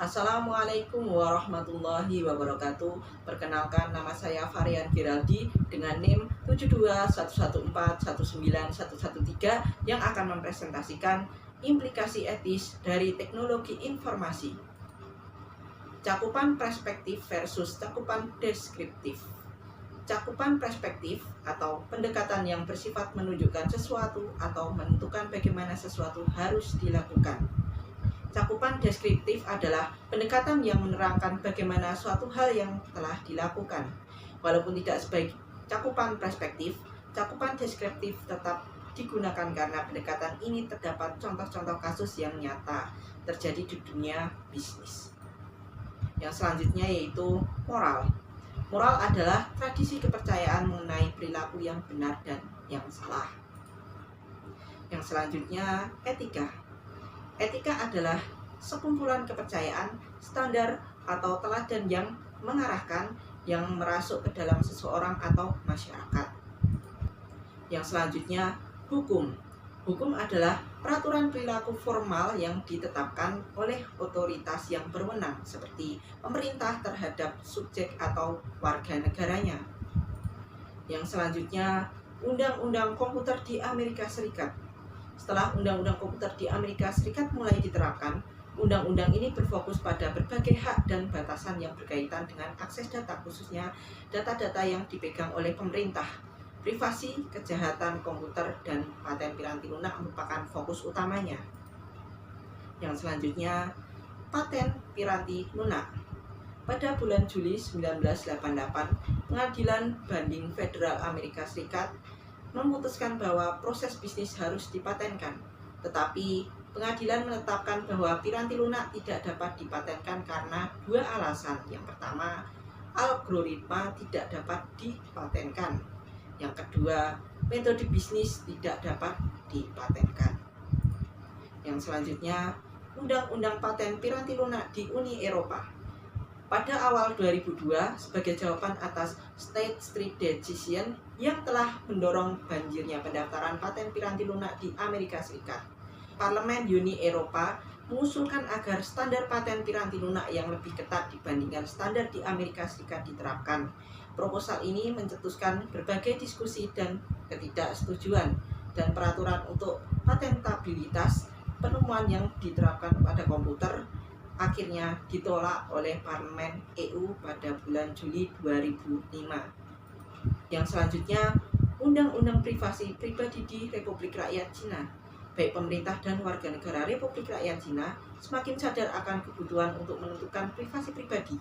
Assalamualaikum warahmatullahi wabarakatuh. Perkenalkan, nama saya Varian Giraldi dengan NIM 7211419113 yang akan mempresentasikan implikasi etis dari teknologi informasi. Cakupan perspektif versus cakupan deskriptif. Cakupan perspektif atau pendekatan yang bersifat menunjukkan sesuatu atau menentukan bagaimana sesuatu harus dilakukan. Cakupan deskriptif adalah pendekatan yang menerangkan bagaimana suatu hal yang telah dilakukan. Walaupun tidak sebaik cakupan perspektif, cakupan deskriptif tetap digunakan karena pendekatan ini terdapat contoh-contoh kasus yang nyata terjadi di dunia bisnis. Yang selanjutnya yaitu moral. Moral adalah tradisi kepercayaan mengenai perilaku yang benar dan yang salah. Yang selanjutnya etika. Etika adalah sekumpulan kepercayaan, standar, atau teladan yang mengarahkan, yang merasuk ke dalam seseorang atau masyarakat. Yang selanjutnya, hukum. Hukum adalah peraturan perilaku formal yang ditetapkan oleh otoritas yang berwenang, seperti pemerintah terhadap subjek atau warga negaranya. Yang selanjutnya, Undang-Undang Komputer di Amerika Serikat. Setelah Undang-Undang Komputer di Amerika Serikat mulai diterapkan, undang-undang ini berfokus pada berbagai hak dan batasan yang berkaitan dengan akses data, khususnya data-data yang dipegang oleh pemerintah. Privasi, kejahatan komputer, dan paten piranti lunak merupakan fokus utamanya. Yang selanjutnya, paten piranti lunak. Pada bulan Juli 1988, Pengadilan Banding Federal Amerika Serikat memutuskan bahwa proses bisnis harus dipatenkan. Tetapi pengadilan menetapkan bahwa piranti lunak tidak dapat dipatenkan karena dua alasan. Yang pertama, algoritma tidak dapat dipatenkan. Yang kedua, metode bisnis tidak dapat dipatenkan. Yang selanjutnya, Undang-Undang Paten Piranti Lunak di Uni Eropa. Pada awal 2002, sebagai jawaban atas State Street Decision yang telah mendorong banjirnya pendaftaran paten piranti lunak di Amerika Serikat, Parlemen Uni Eropa mengusulkan agar standar paten piranti lunak yang lebih ketat dibandingkan standar di Amerika Serikat diterapkan. Proposal ini mencetuskan berbagai diskusi dan ketidaksetujuan, dan peraturan untuk patentabilitas penemuan yang diterapkan pada komputer akhirnya ditolak oleh Parlemen EU pada bulan Juli 2005. Yang selanjutnya, Undang-Undang Privasi Pribadi di Republik Rakyat Cina. Baik pemerintah dan warga negara Republik Rakyat Cina semakin sadar akan kebutuhan untuk menentukan privasi pribadi.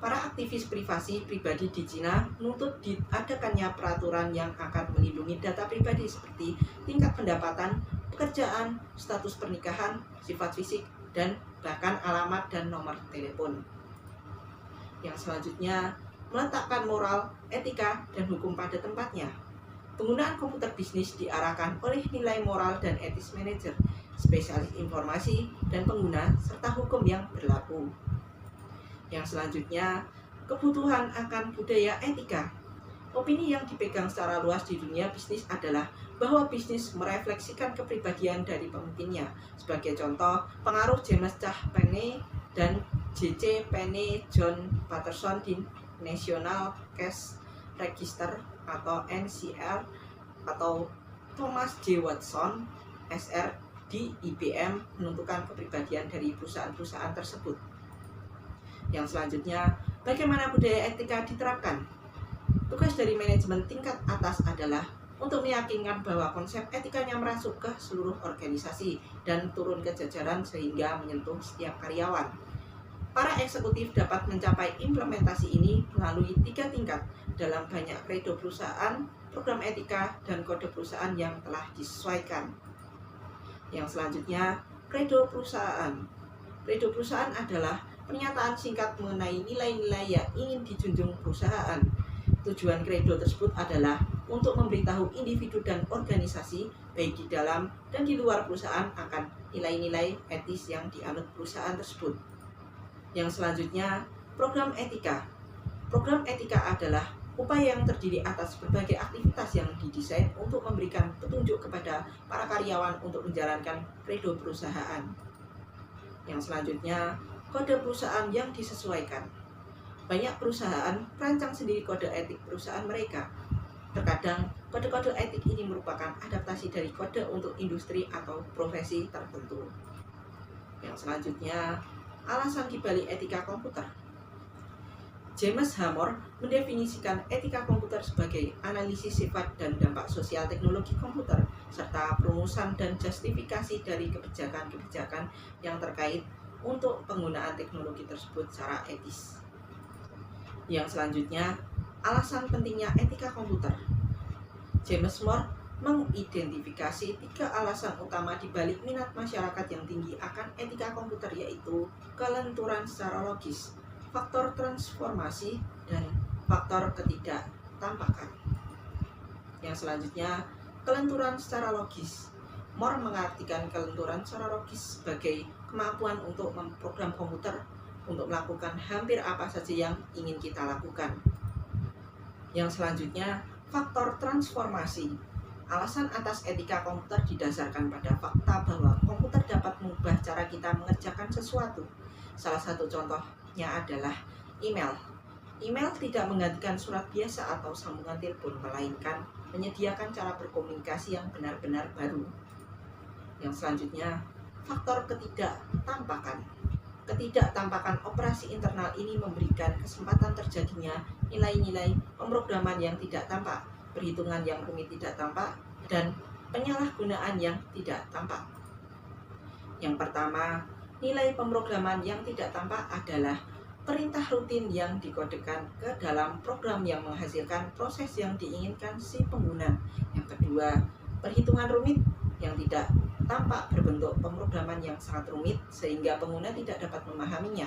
Para aktivis privasi pribadi di Cina menuntut diadakannya peraturan yang akan melindungi data pribadi seperti tingkat pendapatan, pekerjaan, status pernikahan, sifat fisik, dan bahkan alamat dan nomor telepon. Yang selanjutnya, meletakkan moral, etika, dan hukum pada tempatnya. Penggunaan komputer bisnis diarahkan oleh nilai moral dan etis manajer, spesialis informasi, dan pengguna, serta hukum yang berlaku. Yang selanjutnya, kebutuhan akan budaya etika. Opini yang dipegang secara luas di dunia bisnis adalah bahwa bisnis merefleksikan kepribadian dari pemimpinnya. Sebagai contoh, pengaruh James Penney dan J.C. Penney John Patterson di National Cash Register atau NCR, atau Thomas J. Watson SR di IBM menentukan kepribadian dari perusahaan-perusahaan tersebut. Yang selanjutnya, bagaimana budaya etika diterapkan? Tugas dari manajemen tingkat atas adalah untuk meyakinkan bahwa konsep etikanya merasuk ke seluruh organisasi dan turun ke jajaran sehingga menyentuh setiap karyawan. Para eksekutif dapat mencapai implementasi ini melalui 3 tingkat dalam banyak kredo perusahaan, program etika, dan kode perusahaan yang telah disesuaikan. Yang selanjutnya, kredo perusahaan. Kredo perusahaan adalah pernyataan singkat mengenai nilai-nilai yang ingin dijunjung perusahaan. Tujuan kredo tersebut adalah untuk memberitahu individu dan organisasi, baik di dalam dan di luar perusahaan, akan nilai-nilai etis yang dianut perusahaan tersebut. Yang selanjutnya, program etika. Program etika adalah upaya yang terdiri atas berbagai aktivitas yang didesain untuk memberikan petunjuk kepada para karyawan untuk menjalankan kredo perusahaan. Yang selanjutnya, Kode perusahaan yang disesuaikan. Banyak perusahaan merancang sendiri kode etik perusahaan mereka. Terkadang, kode-kode etik ini merupakan adaptasi dari kode untuk industri atau profesi tertentu. Yang selanjutnya, alasan dibalik etika komputer. James Hammer mendefinisikan etika komputer sebagai analisis sifat dan dampak sosial teknologi komputer, serta perumusan dan justifikasi dari kebijakan-kebijakan yang terkait untuk penggunaan teknologi tersebut secara etis. Yang selanjutnya, alasan pentingnya etika komputer. James Moore mengidentifikasi 3 alasan utama di balik minat masyarakat yang tinggi akan etika komputer, yaitu kelenturan secara logis, faktor transformasi, dan faktor ketidaktampakan. Yang selanjutnya, kelenturan secara logis. Moore mengartikan kelenturan secara logis sebagai kemampuan untuk memprogram komputer untuk melakukan hampir apa saja yang ingin kita lakukan. Yang selanjutnya, faktor transformasi. Alasan atas etika komputer didasarkan pada fakta bahwa komputer dapat mengubah cara kita mengerjakan sesuatu. Salah satu contohnya adalah email. Email tidak menggantikan surat biasa atau sambungan telepon, melainkan menyediakan cara berkomunikasi yang benar-benar baru. Yang selanjutnya, faktor ketidaktampakan. Ketidaktampakan operasi internal ini memberikan kesempatan terjadinya nilai-nilai pemrograman yang tidak tampak, perhitungan yang rumit tidak tampak, dan penyalahgunaan yang tidak tampak. Yang pertama, nilai pemrograman yang tidak tampak adalah perintah rutin yang dikodekan ke dalam program yang menghasilkan proses yang diinginkan si pengguna. Yang kedua, perhitungan rumit yang tidak tampak berbentuk pemrograman yang sangat rumit sehingga pengguna tidak dapat memahaminya.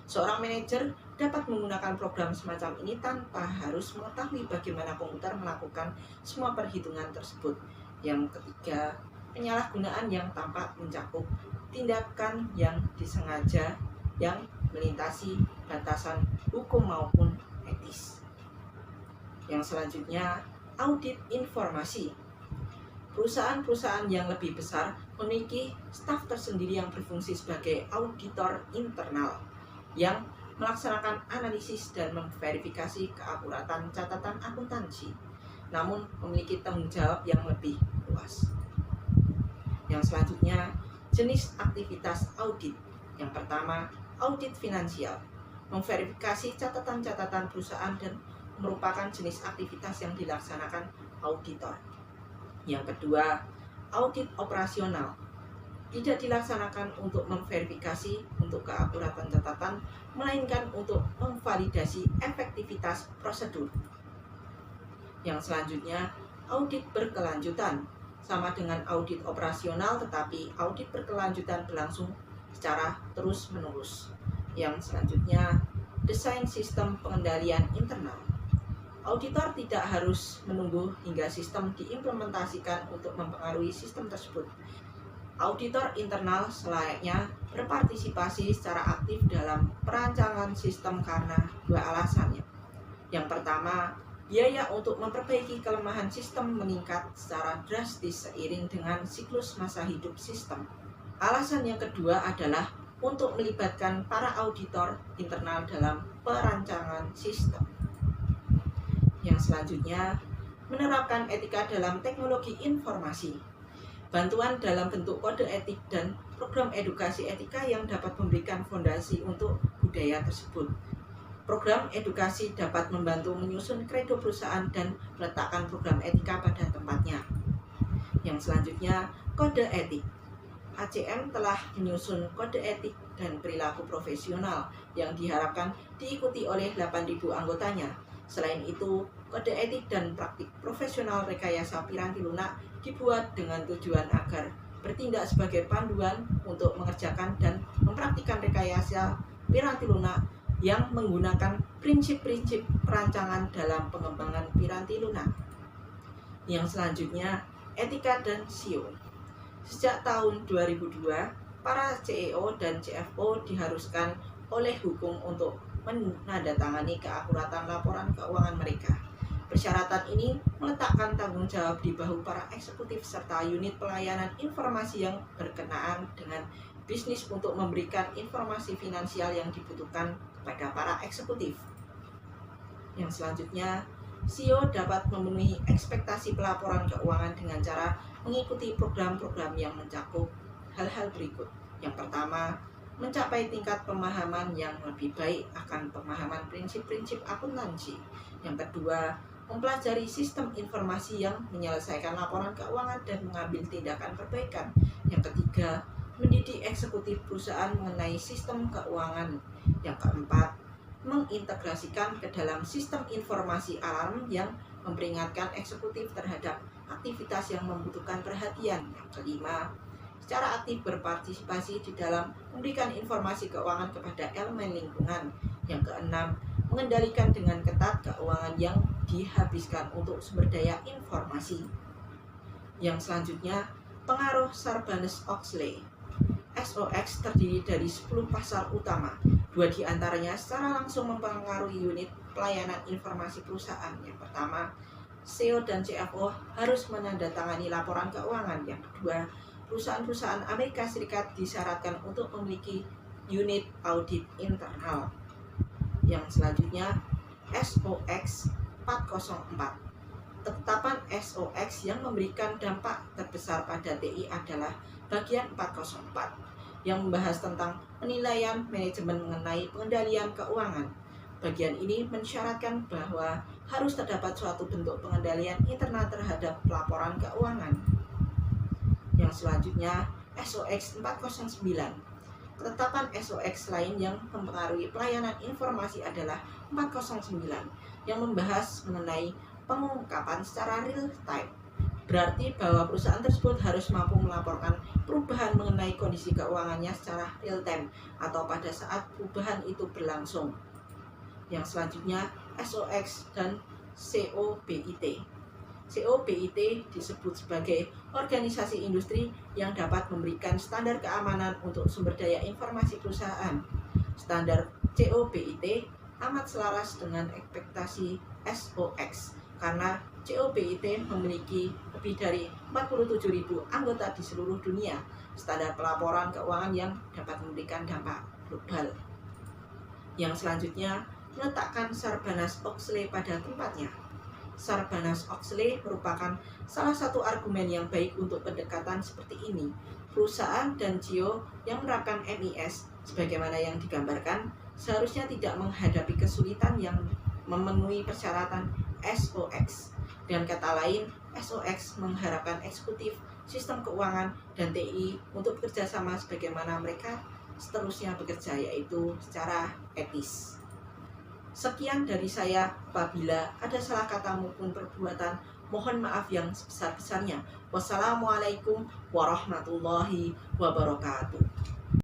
Seorang manajer dapat menggunakan program semacam ini tanpa harus mengetahui bagaimana komputer melakukan semua perhitungan tersebut. Yang ketiga, penyalahgunaan yang tampak mencakup tindakan yang disengaja yang melintasi batasan hukum maupun etis. Yang selanjutnya, audit informasi. Perusahaan-perusahaan yang lebih besar memiliki staf tersendiri yang berfungsi sebagai auditor internal yang melaksanakan analisis dan memverifikasi keakuratan catatan akuntansi, namun memiliki tanggung jawab yang lebih luas. Yang selanjutnya, jenis aktivitas audit. Yang pertama, audit finansial. Memverifikasi catatan-catatan perusahaan dan merupakan jenis aktivitas yang dilaksanakan auditor. Yang kedua, audit operasional. Tidak dilaksanakan untuk memverifikasi untuk keakuratan catatan, melainkan untuk memvalidasi efektivitas prosedur. Yang selanjutnya, audit berkelanjutan. Sama dengan audit operasional, tetapi audit berkelanjutan berlangsung secara terus-menerus. Yang selanjutnya, desain sistem pengendalian internal. Auditor tidak harus menunggu hingga sistem diimplementasikan untuk mempengaruhi sistem tersebut. Auditor internal selayaknya berpartisipasi secara aktif dalam perancangan sistem karena 2 alasannya. Yang pertama, biaya untuk memperbaiki kelemahan sistem meningkat secara drastis seiring dengan siklus masa hidup sistem. Alasan yang kedua adalah untuk melibatkan para auditor internal dalam perancangan sistem. Yang selanjutnya, menerapkan etika dalam teknologi informasi. Bantuan dalam bentuk kode etik dan program edukasi etika yang dapat memberikan fondasi untuk budaya tersebut. Program edukasi dapat membantu menyusun kredo perusahaan dan meletakkan program etika pada tempatnya. Yang selanjutnya, kode etik. ACM telah menyusun kode etik dan perilaku profesional yang diharapkan diikuti oleh 8.000 anggotanya. Selain itu, kode etik dan praktik profesional rekayasa piranti lunak dibuat dengan tujuan agar bertindak sebagai panduan untuk mengerjakan dan mempraktikkan rekayasa piranti lunak yang menggunakan prinsip-prinsip perancangan dalam pengembangan piranti lunak. Yang selanjutnya, etika dan SEO. Sejak tahun 2002, para CEO dan CFO diharuskan oleh hukum untuk menandatangani keakuratan laporan keuangan mereka. Persyaratan ini meletakkan tanggung jawab di bahu para eksekutif serta unit pelayanan informasi yang berkenaan dengan bisnis untuk memberikan informasi finansial yang dibutuhkan kepada para eksekutif. Yang selanjutnya, CEO dapat memenuhi ekspektasi pelaporan keuangan dengan cara mengikuti program-program yang mencakup hal-hal berikut. Yang pertama, mencapai tingkat pemahaman yang lebih baik akan pemahaman prinsip-prinsip akuntansi. Yang kedua, mempelajari sistem informasi yang menyelesaikan laporan keuangan dan mengambil tindakan perbaikan. Yang ketiga, mendidik eksekutif perusahaan mengenai sistem keuangan. Yang keempat, mengintegrasikan ke dalam sistem informasi alarm yang memperingatkan eksekutif terhadap aktivitas yang membutuhkan perhatian. Yang kelima, secara aktif berpartisipasi di dalam memberikan informasi keuangan kepada elemen lingkungan. Yang keenam, mengendalikan dengan ketat keuangan yang dihabiskan untuk sumber daya informasi. Yang selanjutnya, pengaruh Sarbanes-Oxley. SOX terdiri dari 10 pasal utama. 2 diantaranya secara langsung mempengaruhi unit pelayanan informasi perusahaan. Yang pertama, CEO dan CFO harus menandatangani laporan keuangan. Yang kedua, perusahaan-perusahaan Amerika Serikat disyaratkan untuk memiliki unit audit internal. Yang selanjutnya, SOX 404. Ketetapan SOX yang memberikan dampak terbesar pada TI adalah bagian 404 yang membahas tentang penilaian manajemen mengenai pengendalian keuangan. Bagian ini mensyaratkan bahwa harus terdapat suatu bentuk pengendalian internal terhadap laporan keuangan. Yang selanjutnya, SOX 409. Ketetapan SOX lain yang mempengaruhi pelayanan informasi adalah 409 yang membahas mengenai pengungkapan secara real time. Berarti bahwa perusahaan tersebut harus mampu melaporkan perubahan mengenai kondisi keuangannya secara real time atau pada saat perubahan itu berlangsung. Yang selanjutnya, SOX dan COBIT. COBIT disebut sebagai organisasi industri yang dapat memberikan standar keamanan untuk sumber daya informasi perusahaan. Standar COBIT amat selaras dengan ekspektasi SOX karena COBIT memiliki lebih dari 47.000 anggota di seluruh dunia. Standar pelaporan keuangan yang dapat memberikan dampak global. Yang selanjutnya, meletakkan Sarbanes-Oxley pada tempatnya. Sarbanes-Oxley merupakan salah satu argumen yang baik untuk pendekatan seperti ini. Perusahaan dan CEO yang menerapkan MIS sebagaimana yang digambarkan seharusnya tidak menghadapi kesulitan yang memenuhi persyaratan SOX. Dengan kata lain, SOX mengharapkan eksekutif, sistem keuangan, dan TI untuk bekerja sama sebagaimana mereka seterusnya bekerja, yaitu secara etis. Sekian dari saya. Apabila ada salah kata maupun perbuatan, mohon maaf yang sebesar-besarnya. Wassalamualaikum warahmatullahi wabarakatuh.